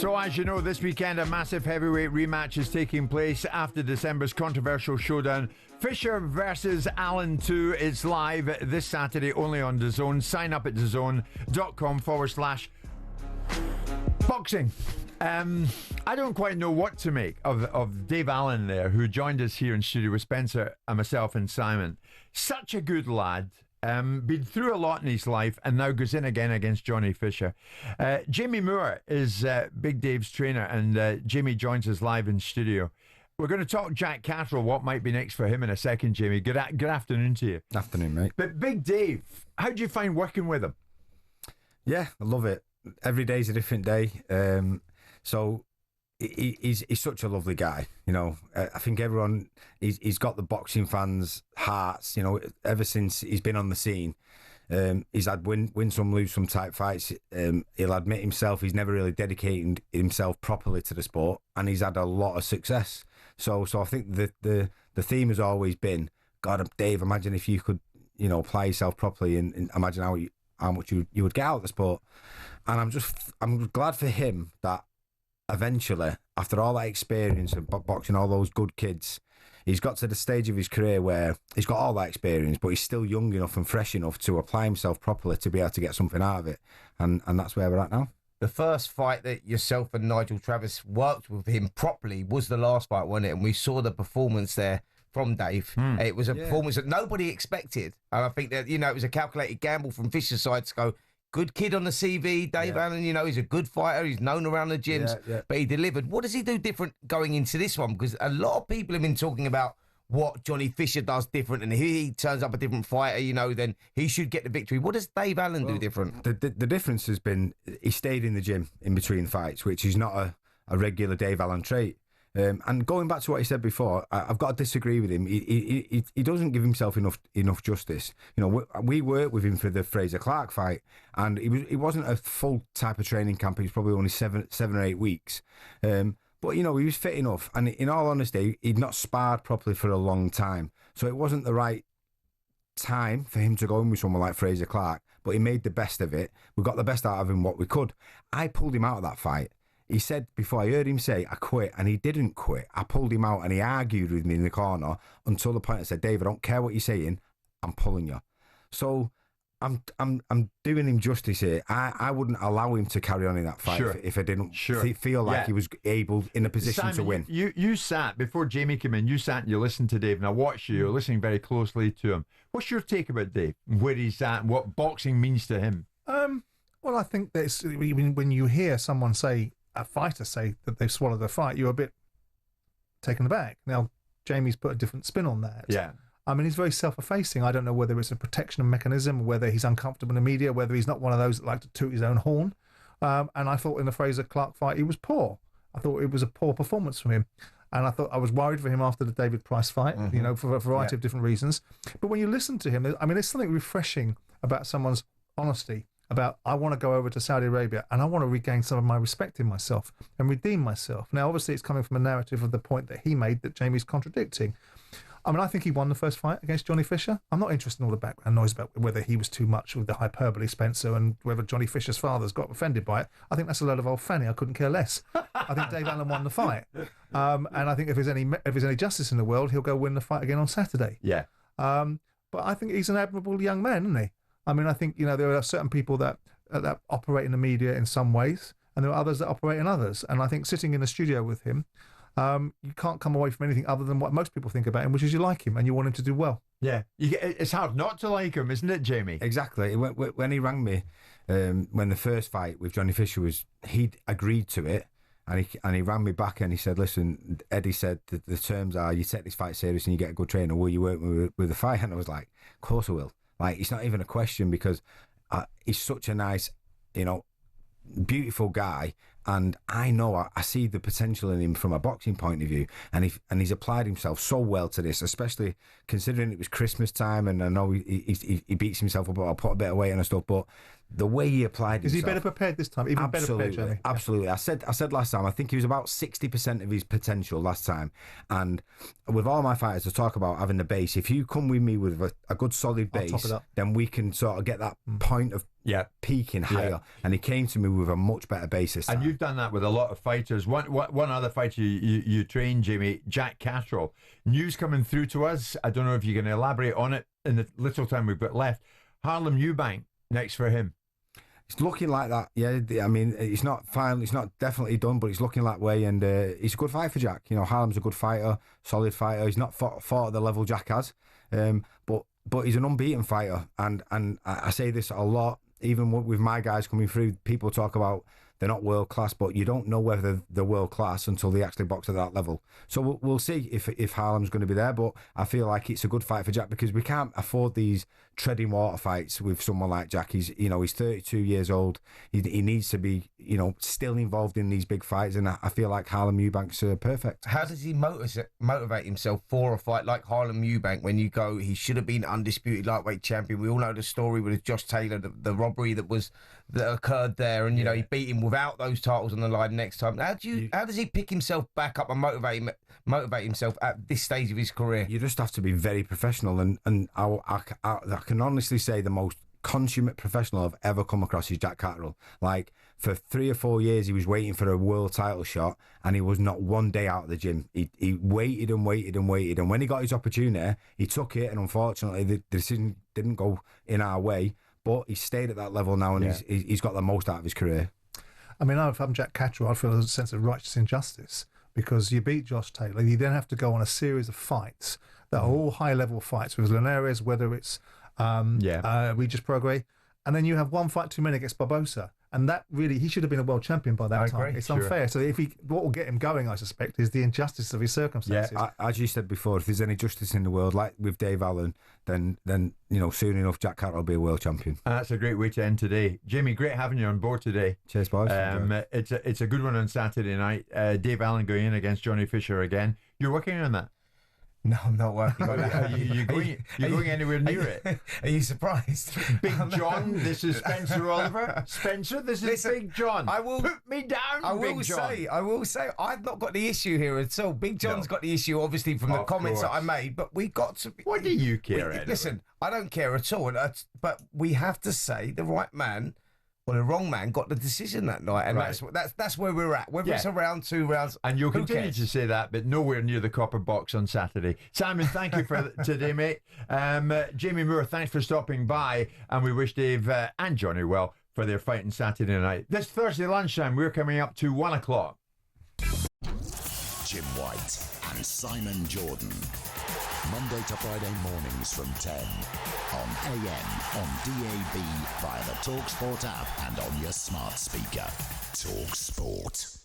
So as you know, this weekend a massive heavyweight rematch is taking place after December's controversial showdown. Fisher versus Allen 2 is live this Saturday only on DAZN. Sign up at DAZN.com/boxing. I don't quite know what to make of Dave Allen there, who joined us here in studio with Spencer and myself and Simon. Such a good lad. Been through a lot in his life and now goes in again against Johnny Fisher. Jamie Moore is Big Dave's trainer, and Jamie joins us live in studio. We're going to talk Jack Catterall, what might be next for him in a second, Jamie. Good afternoon to you. Afternoon, mate. But Big Dave, how do you find working with him? Yeah, I love it. Every day's a different day. So he's such a lovely guy. You know, I think everyone, he's got the boxing fans' hearts, you know, ever since he's been on the scene. He's had win some, lose some type fights. He'll admit himself he's never really dedicated himself properly to the sport, and he's had a lot of success. So I think the theme has always been, God, Dave, imagine if you could, you know, apply yourself properly and imagine how much you would get out of the sport. And I'm glad for him that eventually, after all that experience of boxing all those good kids, he's got to the stage of his career where he's got all that experience, but he's still young enough and fresh enough to apply himself properly to be able to get something out of it. And that's where we're at now. The first fight that yourself and Nigel Travis worked with him properly was the last fight, wasn't it? And we saw the performance there from Dave. It was a performance that nobody expected. And I think that, you know, it was a calculated gamble from Fisher's side to go, good kid on the CV, Dave Allen, you know, he's a good fighter. He's known around the gyms, but he delivered. What does he do different going into this one? Because a lot of people have been talking about what Johnny Fisher does different, and if he turns up a different fighter, you know, then he should get the victory. What does Dave Allen do different? The difference has been he stayed in the gym in between fights, which is not a regular Dave Allen trait. And going back to what he said before, I've got to disagree with him. He doesn't give himself enough justice. You know, we worked with him for the Fraser Clark fight, and he wasn't a full type of training camp. He was probably only seven or 8 weeks. But you know, he was fit enough, and in all honesty, he'd not sparred properly for a long time, so it wasn't the right time for him to go in with someone like Fraser Clark. But he made the best of it. We got the best out of him what we could. I pulled him out of that fight. He said before, I heard him say, I quit, and he didn't quit. I pulled him out and he argued with me in the corner until the point I said, Dave, I don't care what you're saying, I'm pulling you. So I'm doing him justice here. I wouldn't allow him to carry on in that fight if I didn't feel like he was able, in a position Simon, to win. You sat, before Jamie came in, you sat and you listened to Dave, and I watched you, you're listening very closely to him. What's your take about Dave, where he's at, and what boxing means to him? Well, I think that when you hear someone say, a fighter say that they've swallowed the fight, you're a bit taken aback. Now, Jamie's put a different spin on that. Yeah. I mean, he's very self-effacing. I don't know whether it's a protection mechanism, whether he's uncomfortable in the media, whether he's not one of those that like to toot his own horn. And I thought in the Fraser Clark fight, he was poor. I thought it was a poor performance from him. And I thought I was worried for him after the David Price fight, you know, for a variety of different reasons. But when you listen to him, I mean, there's something refreshing about someone's honesty, about I want to go over to Saudi Arabia and I want to regain some of my respect in myself and redeem myself. Now, obviously, it's coming from a narrative of the point that he made that Jamie's contradicting. I mean, I think he won the first fight against Johnny Fisher. I'm not interested in all the background noise about whether he was too much with the hyperbole, Spencer, and whether Johnny Fisher's father's got offended by it. I think that's a load of old Fanny. I couldn't care less. I think Dave Allen won the fight. And I think if there's any justice in the world, he'll go win the fight again on Saturday. Yeah. But I think he's an admirable young man, isn't he? I mean, I think, you know, there are certain people that operate in the media in some ways, and there are others that operate in others. And I think sitting in the studio with him, you can't come away from anything other than what most people think about him, which is you like him and you want him to do well. Yeah. It's hard not to like him, isn't it, Jamie? Exactly. When he rang me, when the first fight with Johnny Fisher was, he agreed to it. And he rang me back and he said, listen, Eddie said that the terms are you take this fight serious and you get a good trainer. Will you work with the fight? And I was like, of course I will. Like, it's not even a question, because he's such a nice, you know, beautiful guy, and I know I see the potential in him from a boxing point of view, and he's applied himself so well to this, especially considering it was Christmas time, and I know he beats himself up, I'll put a bit of weight on and stuff, but the way he applied himself. Is he better prepared this time? Even better prepared, Jamie? Absolutely. I said last time, I think he was about 60% of his potential last time. And with all my fighters, to talk about having the base, if you come with me with a good solid base, then we can sort of get that point of peaking higher. And he came to me with a much better base this time. And we've done that with a lot of fighters. One other fighter you train, Jamie, Jack Catterall. News coming through to us. I don't know if you can elaborate on it in the little time we've got left. Harlem Eubank next for him. It's looking like that, yeah. I mean, it's not final, it's not definitely done, but it's looking that way, and it's a good fight for Jack. You know, Harlem's a good fighter, solid fighter. He's not fought at the level Jack has, but he's an unbeaten fighter, and I say this a lot, even with my guys coming through. People talk about they're not world class, but you don't know whether they're world class until they actually box at that level. So we'll see if Harlem's going to be there, but I feel like it's a good fight for Jack because we can't afford these treading water fights with someone like Jack. He's 32 years old. He needs to be, still involved in these big fights, and I feel like Harlem Eubank's perfect. How does he motivate himself for a fight like Harlem Eubank when you go, he should have been undisputed lightweight champion? We all know the story with Josh Taylor, the robbery that occurred there, and he beat him without those titles on the line next time. How does he pick himself back up and motivate himself at this stage of his career? You just have to be very professional, and I can honestly say the most consummate professional I've ever come across is Jack Catterall. Like, for 3 or 4 years he was waiting for a world title shot, and he was not one day out of the gym. He waited and waited and waited, and when he got his opportunity, he took it, and unfortunately the decision didn't go in our way, but he stayed at that level now, and he's got the most out of his career. I mean, if I'm Jack Catterall, I'd feel a sense of righteous injustice because you beat Josh Taylor. You then have to go on a series of fights that are all high-level fights with Linares, whether it's Regis Prograis, and then you have one fight too many against Barbosa. And that really, he should have been a world champion by that time. It's unfair. So what will get him going, I suspect, is the injustice of his circumstances. Yeah, as you said before, if there's any justice in the world, like with Dave Allen, then soon enough Jack Catterall will be a world champion. That's a great way to end today. Jamie, great having you on board today. Cheers, boys. It's a good one on Saturday night. Dave Allen going in against Johnny Fisher again. You're working on that? No, I'm not working on that. You're going anywhere near it? Are you surprised? Big John, this is Spencer Oliver. Spencer, this is Big John. Put me down, I will say, I've not got the issue here at all. Big John's got the issue, obviously, from the comments that I made, but we got to... What do you care, anyway? Listen, I don't care at all, but we have to say the right man... Well, the wrong man got the decision that night, and that's where we're at. Whether it's a round, 2 rounds, and you'll continue to say that, but nowhere near the copper box on Saturday. Simon, thank you for today, mate. Jamie Moore, thanks for stopping by, and we wish Dave and Johnny well for their fight on Saturday night. This Thursday lunchtime, we're coming up to 1 o'clock. Jim White and Simon Jordan. Monday to Friday mornings from 10 on AM, on DAB, via the talkSPORT app and on your smart speaker. talkSPORT.